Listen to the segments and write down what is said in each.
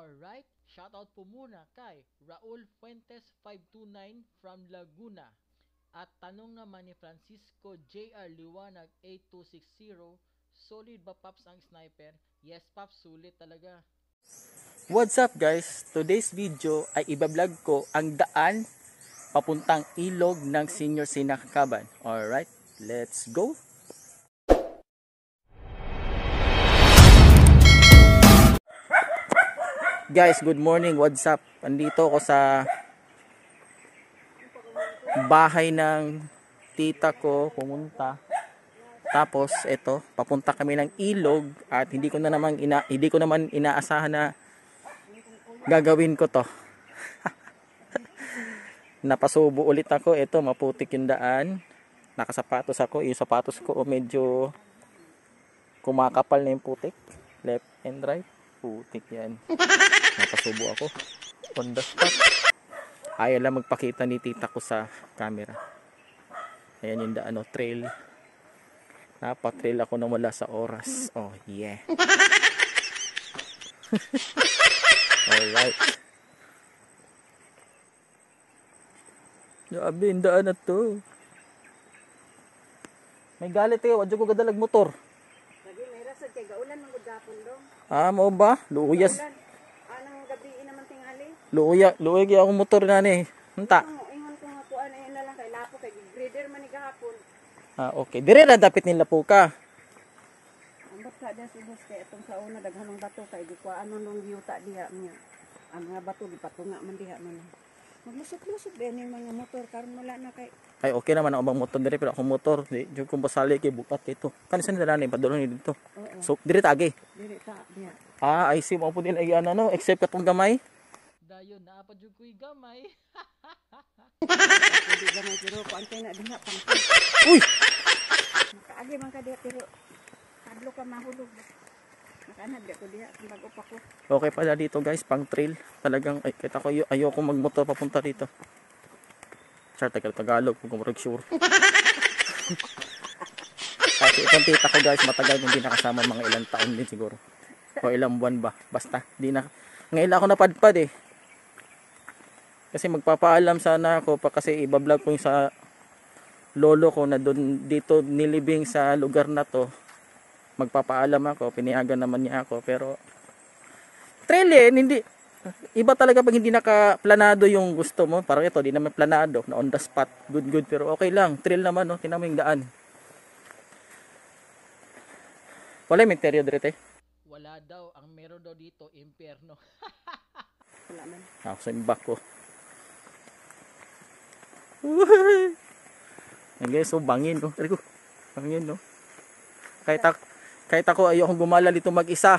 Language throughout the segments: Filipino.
Alright, shoutout po muna kay Raul Fuentes 529 from Laguna. At tanong naman ni Francisco JR Liwanag 8260, solid ba Paps ang sniper? Yes Paps, sulit talaga. What's up guys? Today's video ay ibablog ko ang daan papuntang ilog ng Senior Sinakaban. Alright, let's go! Guys, good morning. What's up? Andito ako sa bahay ng tita ko pumunta. Tapos ito, papunta kami ng ilog at hindi ko naman inaasahan na gagawin ko to. Napasubo ulit ako. Ito, maputik yung daan. Nakasapatos ako. Yung sapatos ko medyo kumakapal na yung putik. Left and right. Putik yan. Napasubo ako. On the spot. Ayaw lang magpakita ni tita ko sa camera. Ayan yung daan, trail. Napatrail ako na wala sa oras. Oh yeah. Alright. Grabe yung daan na to. May galit eh. Wadyo ko gadalag motor. Lagi may rasad kay gaulan ng gudapon dong. Ah, mo ba? Luyas. Anong gabi naman tingali? Luya akong motor na ni. Hanta. Ingon ko nga kuan ay na lang kay lapo kay grader man ni gahapon. Ah, okay. Dire ra dapat nila po ka. Ambot ka des ubos kay atong sa una daghanong bato kay di kuan nung giyuta diha niya. Ang mga bato di patunga man diha man. Maglusot-lusot ba yung mga motor karon wala na kay. Ay, okay naman ang bang motor dire pero akong motor di jud kung basali kay bukat ito. Kanisa nila ni padulong ni dito. Oo. So dire tagi. Dili ta diha. Ah, I see mo po din ay ano no, except katong gamay. Dayon, naapad yung kuy gamay. Hindi gamay pero kuan kay na diha pang. Uy! Makaagi man ka diha pero kadlo ka mahulog. Makanad ko diha bago pa ko. Okay pala dito guys, pang trail. Talagang ay kita ko ayoko magmotor papunta dito. Char Tagalog kung kumurag sure. Kasi itong tita ko guys, matagal kong di nakasama, mga ilang taon din siguro. O ilang buwan ba. Basta, di na. Ngayon ako napadpad eh. Kasi magpapaalam sana ako pa kasi ibablog ko yung sa lolo ko na doon dito nilibing sa lugar na to. Magpapaalam ako, piniagan naman niya ako pero trail eh, hindi iba talaga pag hindi nakaplanado yung gusto mo. Parang ito, di naman planado, na on the spot, good pero okay lang, trail naman no, tingnan mo yung daan. Wala yung interior dito eh. Wala daw, ang meron daw dito, impyerno. Wala man. Ako sa imbak ko. Guys, so bangin no. Bangin no. Kahit ako ayokong gumala dito mag-isa.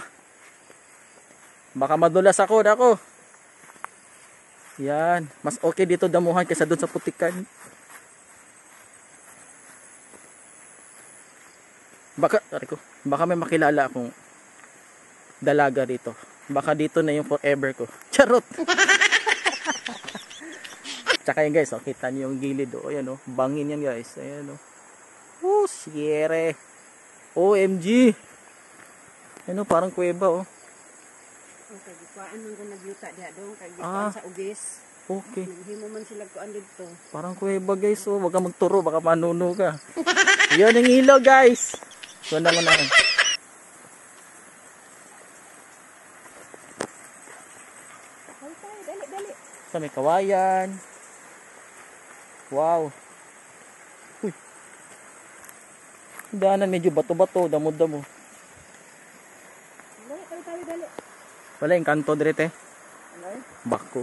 Baka madulas ako, dako. Yan, mas okay dito damuhan kaysa doon sa putikan. Baka may makilala akong dalaga dito. Baka dito na yung forever ko. Charot. Tsaka yun guys, kita niyo yung gilid ayan bangin yan guys. Ayan siyere. OMG. Ayan parang kuweba Okay, kuan man ko nagyuta diha dong kay kuan sa ugis. Okay. Himo man sila kuan dito. Parang kuweba guys wag ka magturo baka manuno ka. Yan ang ilaw guys. Sundan mo na. Dali. Sa may kawayan. Wow. Uy. Daanan medyo bato-bato, damo-damo. Dali. Wala yung kanto direte. Alay. Bako.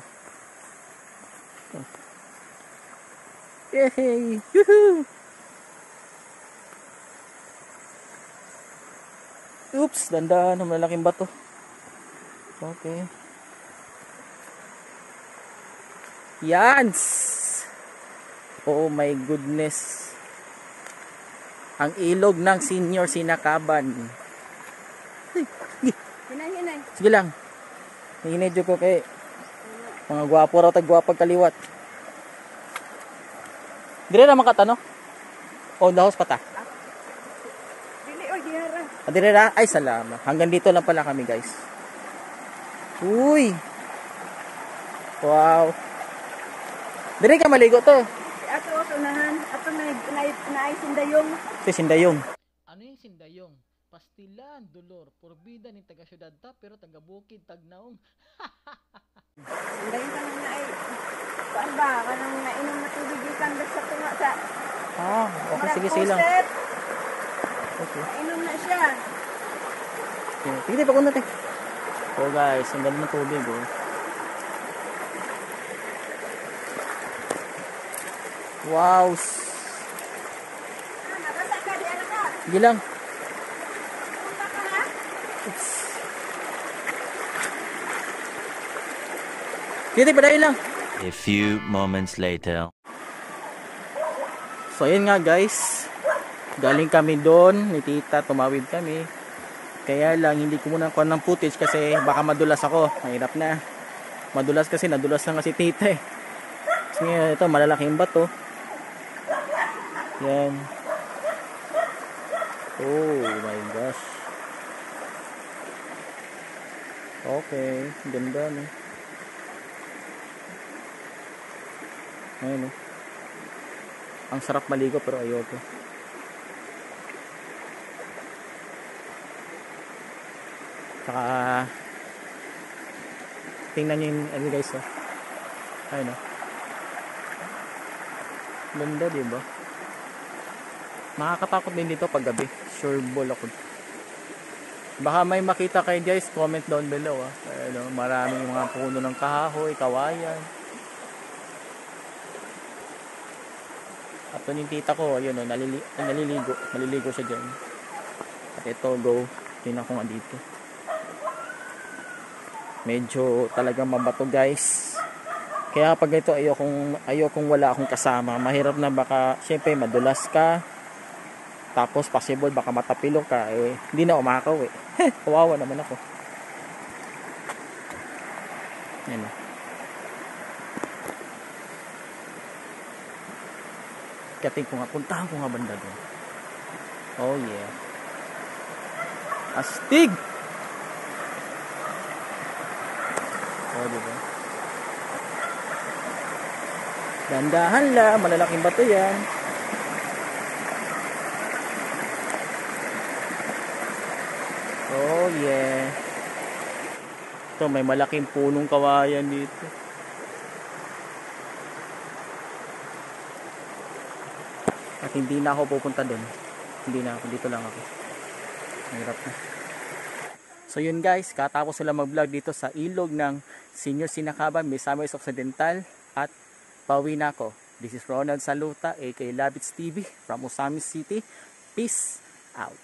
Yay! Yuhu! Oops, dandahan, malaking bato. Okay. Yans! Oh my goodness. Ang ilog ng Senior Sinakaban. Hinay. Sige lang. Hinedyo ko kay mga gwapo raw tagwapag kaliwat. Dire na makatano? Oh, lahos pa ta. Dili oy dihara. Dire na. Ay salamat. Hanggang dito lang pala kami, guys. Uy. Wow. Diri ka maligo to. Ato unahan, ato na sindayong. Si Sindayong. Ano yung sindayong? Pastilan, dolor, porbida ni taga syudad ta pero taga bukid tagnaong. Sindayong ka nang naay. Kuan ba? Kanang nainom na tubig ikan sa tunga sa. Okay, sige silang. Puset. Okay. Nainom na siya. Sige, pagod natin. So guys, ang ganda ng tubig, oh. Wow. Nagasa ka di anak ka. Sige lang. Punta ka ha. Oops. Sige, padahin lang. A few moments later. So ayun nga guys, galing kami doon ni tita, tumawid kami. Kaya lang hindi ko muna kuha ng footage kasi baka madulas ako. Mahirap na. Madulas kasi nadulas lang kasi tita eh. Kasi ito malalaking bato. Yan. Oh my gosh. Okay, ganda no. Ayun no. Ang sarap maligo pero ayoko. Saka tingnan niyo yung ano guys oh. Ayun oh. Ganda diba? Nakakatakot din dito pag gabi. Sure ball ako. Baka may makita kayo guys, comment down below ah. Ayun oh, maraming mga puno ng kahoy, kawayan. At yung tita ko, ayun oh, naliligo siya dyan. At ito, go. Tingnan ko nga dito. Medyo talagang mabato guys. Kaya pag ito ayokong wala akong kasama. Mahirap na baka, syempre madulas ka. Tapos possible baka matapilo ka. Eh, hindi na umakaw eh. Kawawa naman ako. Yan o. Kating ko nga, puntahan ko nga banda doon. Oh yeah. Astig! Oh, diba? Dandahan lang, malalaking bato yan. Oh yeah. Ito, may malaking punong kawayan dito. At hindi na ako pupunta doon. Hindi na ako, dito lang ako. Mahirap na. So yun guys, katapos sila mag-vlog dito sa ilog ng Senior Sinakaban, Misamis Occidental at pauwi na ako. This is Ronald Saluta aka Labits TV from Osamis City. Peace out.